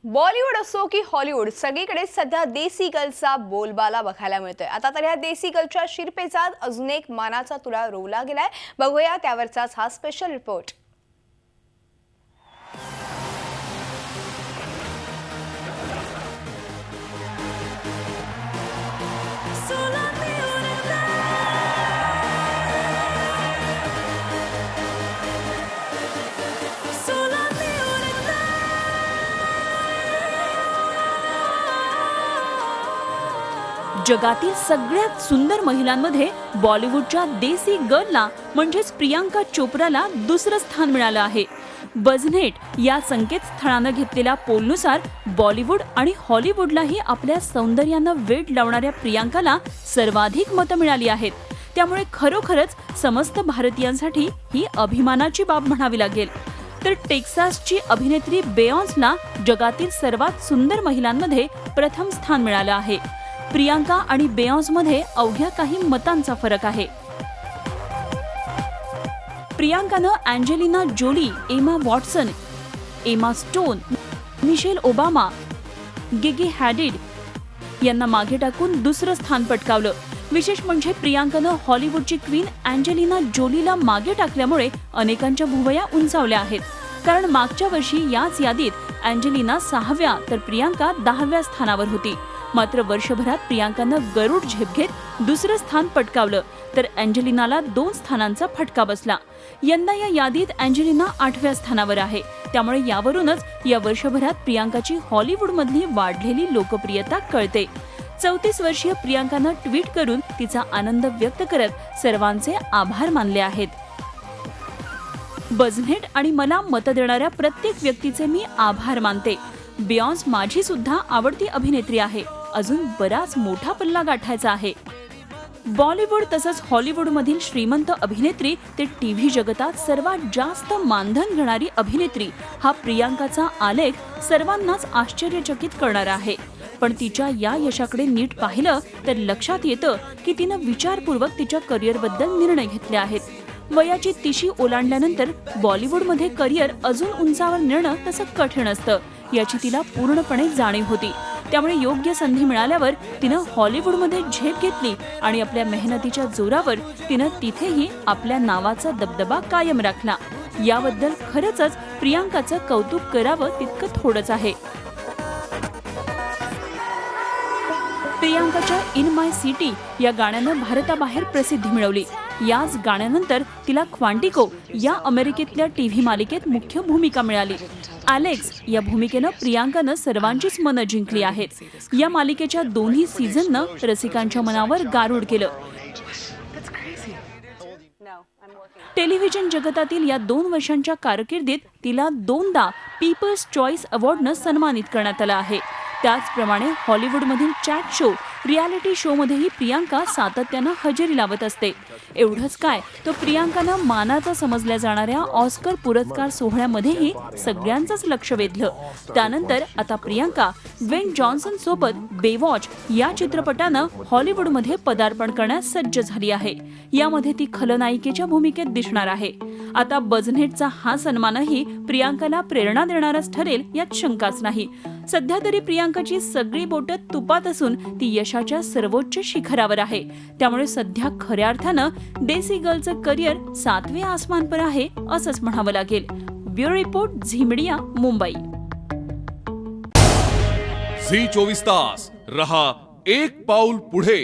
बॉलिवूड असो की हॉलिवूड, सगळीकडे सध्या देसी गर्लचा बोलबाला बघायला मिळतोय। आता तर ह्या देसी गर्लच्या शिरपेचात अजून एक मानाचा तुरा रोवला गेलाय। बघूया त्यावरचाच हा स्पेशल रिपोर्ट। जगातील सगळ्यात सुंदर महिलांमध्ये बॉलिवूडच्या देसी गर्लला म्हणजेच प्रियांका चोप्राला दुसरं स्थान मिळालं आहे। बझनेट या संकेतस्थळानं घेतलेल्या पोलनुसार बॉलिवूड आणि हॉलिवूडलाही आपल्या सौंदर्यानं वेड लावणाऱ्या प्रियांकाला सर्वाधिक मतं मिळाली आहेत। त्यामुळे खरोखरच समस्त भारतीयांसाठी ही अभिमानाची बाब म्हणावी लागेल। तर टेक्सासची अभिनेत्री बेयॉन्सला जगातील सर्वात सुंदर महिलांमध्ये प्रथम स्थान मिळालं आहे। प्रियांका आणि बेयॉन्समध्ये अवघ्या काही मतांचा फरक आहे। प्रियांकानं Angelina Jolie, Emma Watson, Emma Stone, Michelle Obama, Gigi Hadid यांना मागे टाकून दुसरं स्थान पटकावलं। विशेष म्हणजे प्रियांकानं हॉलिवूडची क्वीन अँजेलिना जोलीला मागे टाकल्यामुळे अनेकांच्या भुवया उंचावल्या आहेत। कारण मागच्या वर्षी याच यादीत अँजेलिना 6व्या तर प्रियांका 10व्या स्थानावर होती। मात्र वर्षभरात प्रियांकानं गरुड झेप घेत दुसरं स्थान पटकावलं, तर अँजेलिनाला 2 स्थानांचा फटका बसला। यंदा या यादीत अँजेलिना 8व्या स्थानावर आहे। त्यामुळे यावरूनच या वर्षभरात प्रियांकाची हॉलिवूडमधली वाढलेली लोकप्रियता कळते। 34 वर्षीय प्रियांकानं ट्विट करून तिचा आनंद व्यक्त करत सर्वांचे आभार मानले आहेत। बझनेट आणि मला मत देणाऱ्या प्रत्येक व्यक्तीचे मी आभार मानते। बेयॉन्स माझी सुद्धा आवडती अभिनेत्री आहे। अजून बराच मोठा पल्ला गाठायचा आहे। बॉलिवूड तसंच हॉलिवूडमधील श्रीमंत अभिनेत्री ते टीव्ही जगतात सर्वात जास्त मानधन घेणारी अभिनेत्री हा प्रियांकाचा आलेख सर्वांनाच आश्चर्यचकित करणारा आहे। पण तिच्या या यशाकडे नीट पाहिलं तर लक्षात येतं की तिनं विचारपूर्वक तिच्या करिअरबद्दल निर्णय घेतले आहेत। वयाची तिशी ओलांडल्यानंतर बॉलिवूडमध्ये करिअर अजून उंचावर नेणं तसं कठीण असतं, याची तिला पूर्णपणे जाणीव होती। त्यामुळे योग्य संधी मिळाल्यावर तिनं हॉलिवूडमध्ये झेप घेतली आणि आपल्या मेहनतीच्या जोरावर तिनं तिथेही आपल्या नावाचा दबदबा कायम राखला। याबद्दल खरंच प्रियांकाचं कौतुक करावं तितकं थोडंच आहे। प्रियांकाच्या इन माय सिटी या गाण्यानं भारताबाहेर प्रसिद्धी मिळवली। याच गाण्यानंतर तिला क्वांटिको या अमेरिकेतल्या टीव्ही मालिकेत मुख्य भूमिका मिळाली। अलेक्स या भूमिकेनं प्रियांकानं सर्वांचीच मनं जिंकली आहेत। या मालिकेच्या दोन्ही सीझननं रसिकांच्या मनावर गारुड केलं। टेलिव्हिजन जगतातील या 2 वर्षांच्या कारकिर्दीत तिला 2दा पीपल्स चॉईस अवॉर्डनं सन्मानित करण्यात आलं आहे। त्याचप्रमाणे हॉलिवूडमधील चॅट शो, रियालिटी शोमध्येही प्रियांका सातत्यानं हजेरी लावत असते। एवढंच काय, तो प्रियांकानं मानाचा समजल्या जाणाऱ्या ऑस्कर पुरस्कार सोहळ्यामध्येही सगळ्यांचंच लक्ष वेधलं। त्यानंतर आता प्रियांका ड्वेन जॉन्सन सोबत बेवॉच या चित्रपटानं हॉलिवूडमध्ये पदार्पण करण्यास सज्ज झाली आहे। यामध्ये ती खलनायिकेच्या भूमिकेत दिसणार आहे। आता बझनेटचा हा सन्मानही प्रियांकाला प्रेरणा देणारच ठरेल यात शंकाच नाही। सध्या तरी प्रियांकाची सगळी बोटं तुपात असून ती यशाच्या सर्वोच्च शिखरावर आहे। त्यामुळे सध्या खऱ्या अर्थानं देसी गर्लचं करिअर 7वे आसमान पर आहे असंच म्हणावं लागेल। Bureau report, Zee media, Mumbai. Zee 24 तास रहा एक पाऊल पुढे।